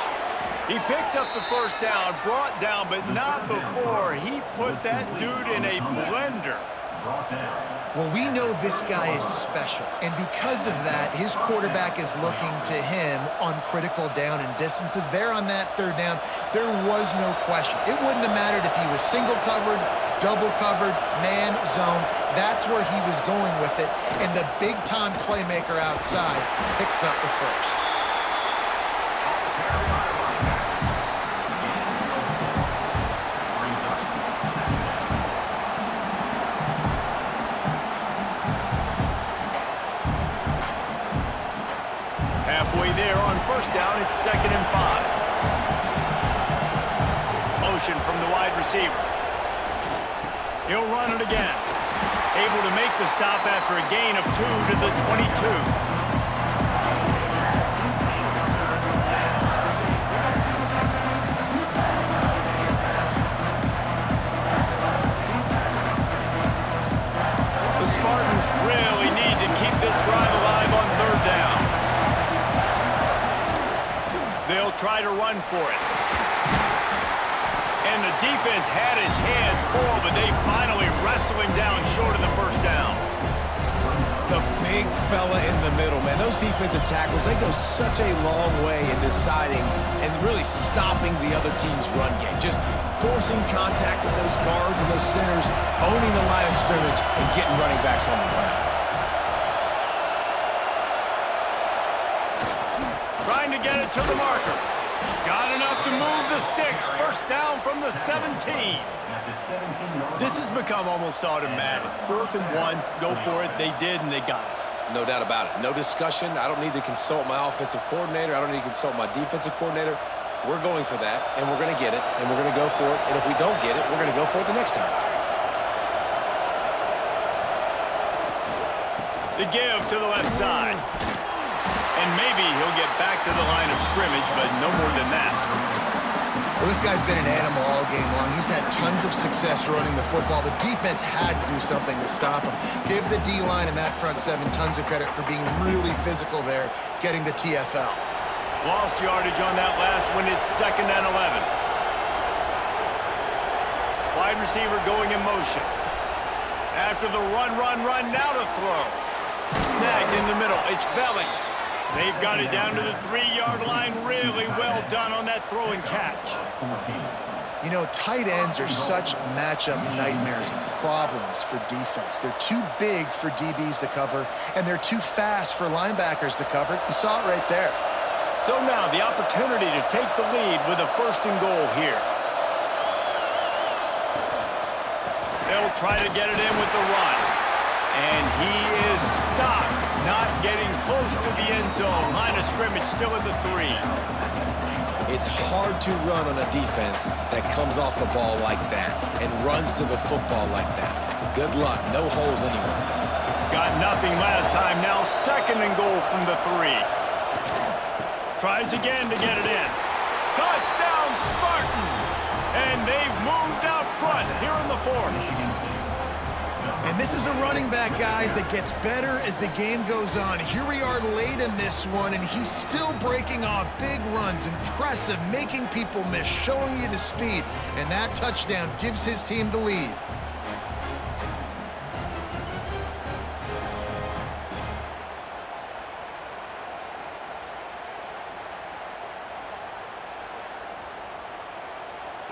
He picks up the first down, brought down, but not before he put that dude in a blender. Brought down. Well, we know this guy is special, and because of that, his quarterback is looking to him on critical down and distances. There on that third down, there was no question. It wouldn't have mattered if he was single covered, double covered, man, zone. That's where he was going with it, and the big-time playmaker outside picks up the first. Halfway there on first down, it's 2nd and 5. Motion from the wide receiver. He'll run it again. Able to make the stop after a gain of 2 to the 22. The Spartans really need to keep this drive alive on third down. They'll try to run for it. And the defense had his hands full, but they finally wrestle him down short of the first down. The big fella in the middle, man. Those defensive tackles, they go such a long way in deciding and really stopping the other team's run game. Just forcing contact with those guards and those centers, owning the line of scrimmage, and getting running backs on the ground. Trying to get it to the marker. Got enough to move the sticks. First down from the 17. This has become almost automatic. 4th and 1, go for it. They did, and they got it. No doubt about it. No discussion. I don't need to consult my offensive coordinator. I don't need to consult my defensive coordinator. We're going for that, and we're going to get it, and we're going to go for it. And if we don't get it, we're going to go for it the next time. The give to the left side. And maybe he'll get back to the line of scrimmage, but no more than that. Well, this guy's been an animal all game long. He's had tons of success running the football. The defense had to do something to stop him. Give the D-line and that front seven tons of credit for being really physical there, getting the TFL. Lost yardage on that last one. It's 2nd and 11. Wide receiver going in motion. After the run, now to throw. Snagged in the middle. It's Velling. They've got it down to the 3-yard line. Really well done on that throw and catch. You know, tight ends are such matchup nightmares and problems for defense. They're too big for DBs to cover, and they're too fast for linebackers to cover. You saw it right there. So now the opportunity to take the lead with a 1st and goal here. They'll try to get it in with the run. And he is stopped, not getting close to the end zone. Line of scrimmage still at the 3. It's hard to run on a defense that comes off the ball like that and runs to the football like that. Good luck. No holes anywhere. Got nothing last time. Now 2nd and goal from the 3. Tries again to get it in. Touchdown, Spartans! And they've moved out front here in the 4th. And this is a running back, guys, that gets better as the game goes on. Here we are late in this one, and he's still breaking off big runs. Impressive, making people miss, showing you the speed. And that touchdown gives his team the lead.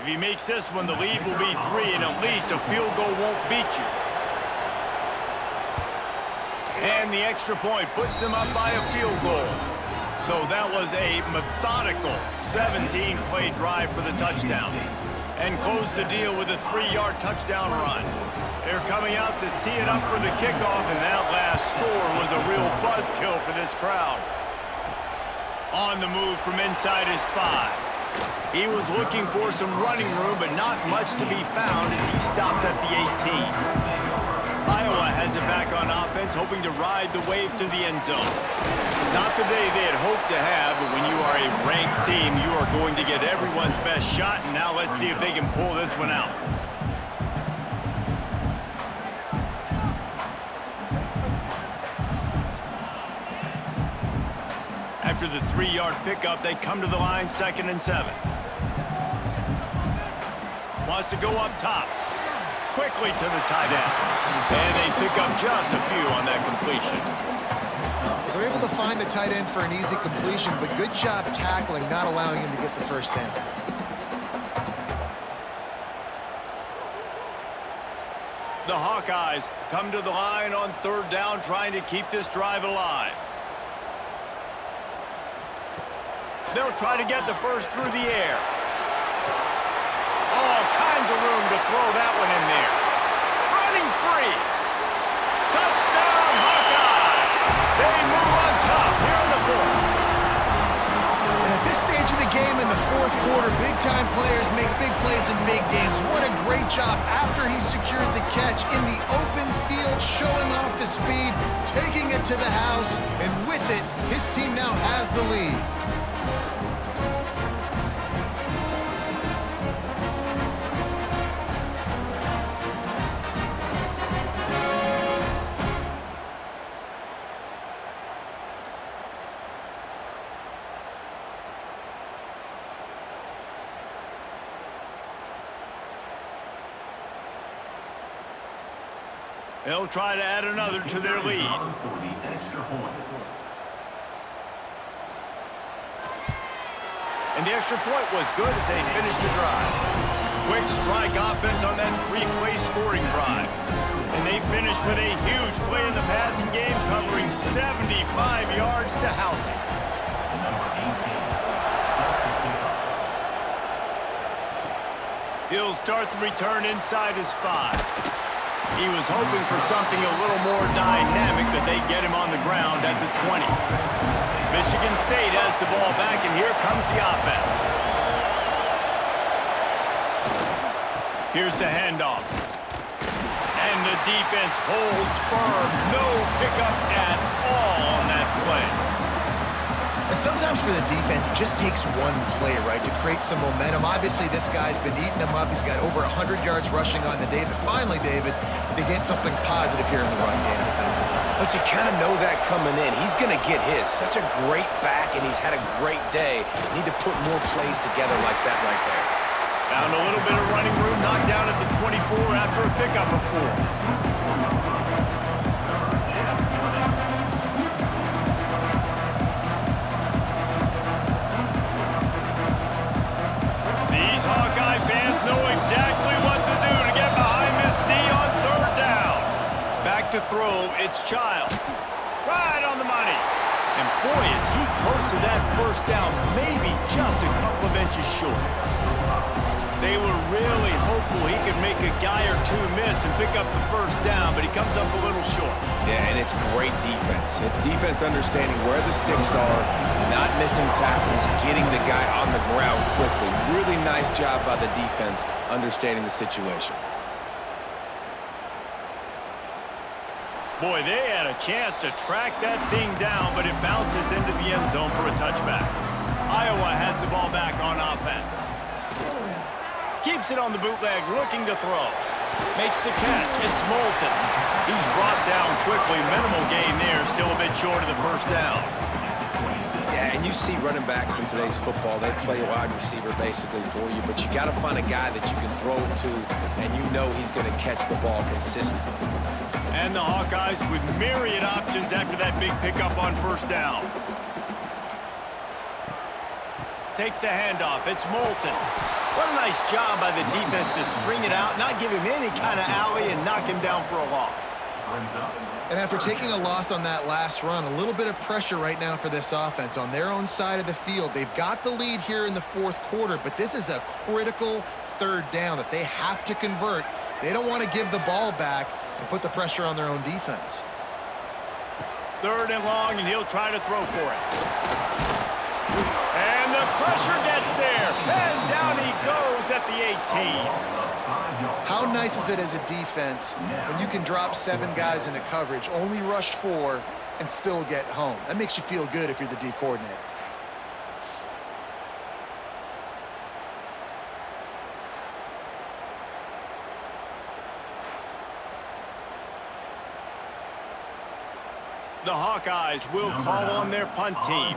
If he makes this one, the lead will be 3, and at least a field goal won't beat you. And the extra point puts them up by a field goal. So that was a methodical 17-play drive for the touchdown. And close the deal with a 3-yard touchdown run. They're coming out to tee it up for the kickoff, and that last score was a real buzzkill for this crowd. On the move from inside his 5. He was looking for some running room, but not much to be found as he stopped at the 18. Iowa has it back on offense, hoping to ride the wave to the end zone. Not the day they had hoped to have, but when you are a ranked team, you are going to get everyone's best shot, and now let's see if they can pull this one out. After the 3-yard pickup, they come to the line, 2nd and 7. Wants to go up top. Quickly to the tight end. And they pick up just a few on that completion. They're able to find the tight end for an easy completion, but good job tackling, not allowing him to get the first down. The Hawkeyes come to the line on third down, trying to keep this drive alive. They'll try to get the first through the air. All kinds of room to throw that one in there. Running free. Touchdown, Hawkeyes! They move on top here in the fourth. And at this stage of the game in the fourth quarter, big-time players make big plays in big games. What a great job after he secured the catch in the open field, showing off the speed, taking it to the house, and with it, his team now has the lead. They'll try to add another to their lead. For the extra point. And the extra point was good as they finished the drive. Quick strike offense on that three-play scoring drive. And they finished with a huge play in the passing game, covering 75 yards to Housing. Number 18. Sets a kickoff. He'll start the return inside his 5. He was hoping for something a little more dynamic, that they get him on the ground at the 20. Michigan State has the ball back, and here comes the offense. Here's the handoff. And the defense holds firm. No pickup at all on that play. And sometimes for the defense, it just takes one play, right, to create some momentum. Obviously, this guy's been eating him up. He's got over 100 yards rushing on the day. But finally, David, they get something positive here in the run game defensively. But you kind of know that coming in. He's going to get his. Such a great back, and he's had a great day. Need to put more plays together like that right there. Found a little bit of running room, knocked down at the 24 after a pickup of 4. Exactly what to do to get behind this D on third down. Back to throw, it's Childs. Right on the money. And boy, is he close to that first down, maybe just a couple of inches short. They were really hopeful he could make a guy or two miss and pick up the first down, but he comes up a little short. Yeah, and it's great defense. It's defense understanding where the sticks are, not missing tackles, getting the guy on the ground quickly. Really nice job by the defense understanding the situation. Boy, they had a chance to track that thing down, but it bounces into the end zone for a touchback. Iowa has the ball back on offense. Keeps it on the bootleg, looking to throw. Makes the catch. It's Moulton. He's brought down quickly. Minimal gain there. Still a bit short of the first down. Yeah, and you see running backs in today's football, they play wide receiver basically for you, but you got to find a guy that you can throw it to, and you know he's going to catch the ball consistently. And the Hawkeyes with myriad options after that big pickup on first down. Takes the handoff. It's Moulton. What a nice job by the defense to string it out, not give him any kind of alley, and knock him down for a loss. And after taking a loss on that last run, a little bit of pressure right now for this offense on their own side of the field. They've got the lead here in the fourth quarter, but this is a critical third down that they have to convert. They don't want to give the ball back and put the pressure on their own defense. Third and long, and he'll try to throw for it. And the pressure gets there, and down he goes at the 18. How nice is it as a defense when you can drop 7 guys into coverage, only rush 4, and still get home? That makes you feel good if you're the D coordinator. The Hawkeyes will call on their punt team.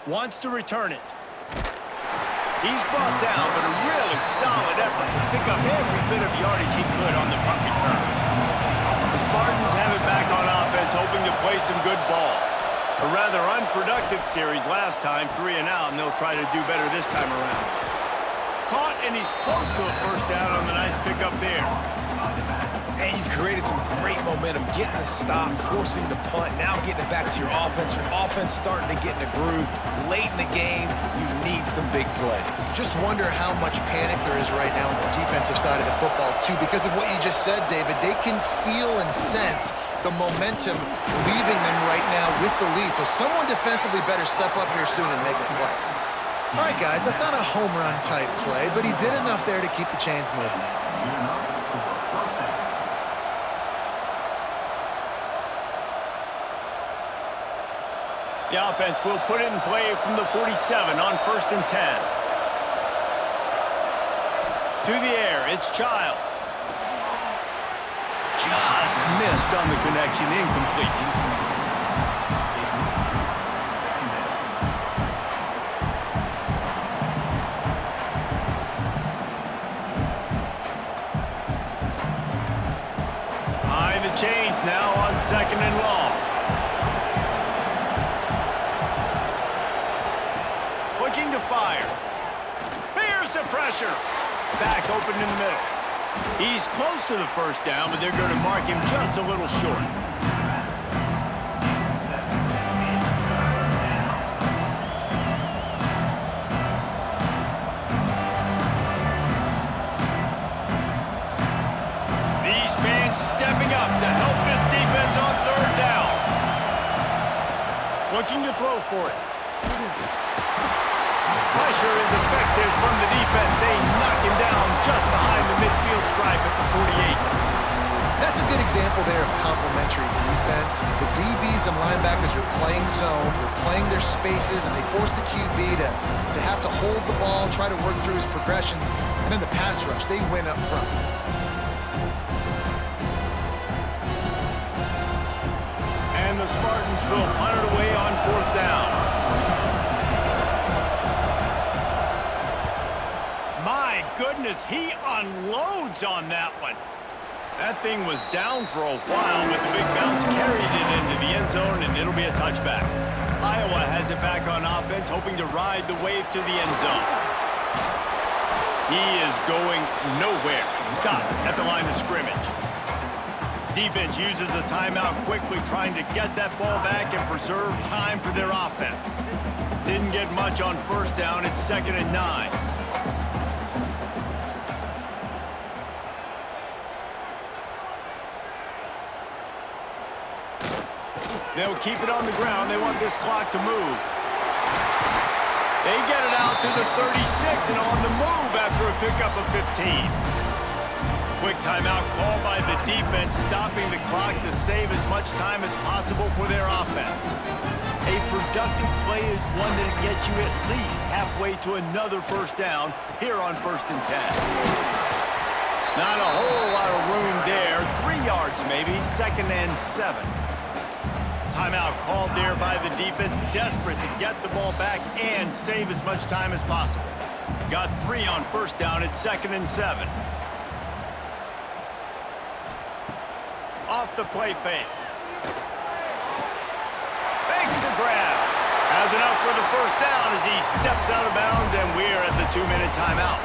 Wants to return it. He's brought down, but a really solid effort to pick up every bit of yardage he could on the punt return. The Spartans have it back on offense, hoping to play some good ball. A rather unproductive series last time, 3 and out, and they'll try to do better this time around. Caught, and he's close to a first down on the nice pickup there. And you've created some great momentum, getting the stop, forcing the punt, now getting it back to your offense. Your offense starting to get in a groove. Late in the game, you need some big plays. Just wonder how much panic there is right now on the defensive side of the football, too, because of what you just said, David. They can feel and sense the momentum leaving them right now with the lead. So someone defensively better step up here soon and make a play. All right, guys, that's not a home run type play, but he did enough there to keep the chains moving. The offense will put it in play from the 47 on 1st and 10. To the air, it's Childs. Just missed on the connection, incomplete. Behind the chains now on 2nd and long. Looking to fire. Here's the pressure. Back open in the middle. He's close to the first down, but they're going to mark him just a little short. These fans stepping up to help this defense on 3rd down. Looking to throw for it. Pressure is effective from the defense. They knock him down just behind the midfield stripe at the 48. That's a good example there of complementary defense. The DBs and linebackers are playing zone, they're playing their spaces, and they force the QB to have to hold the ball, try to work through his progressions, and then the pass rush, they win up front. And the Spartans will punt it away on 4th down. My goodness, he unloads on that one. That thing was down for a while, but the big bounce carried it into the end zone, and it'll be a touchback. Iowa has it back on offense, hoping to ride the wave to the end zone. He is going nowhere. Stop at the line of scrimmage. Defense uses a timeout quickly, trying to get that ball back and preserve time for their offense. Didn't get much on 1st down. It's 2nd and 9. They'll keep it on the ground. They want this clock to move. They get it out to the 36 and on the move after a pickup of 15. Quick timeout called by the defense, stopping the clock to save as much time as possible for their offense. A productive play is one that gets you at least halfway to another 1st down here on 1st and 10. Not a whole lot of room there. 3 yards maybe, 2nd and 7. Timeout called there by the defense, desperate to get the ball back and save as much time as possible. Got 3 on 1st down at 2nd and 7. Off the play fake. Makes the grab. Has enough for the 1st down as he steps out of bounds, and we're at the 2-minute timeout.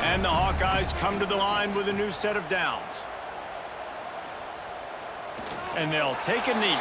And the Hawkeyes come to the line with a new set of downs. And they'll take a knee.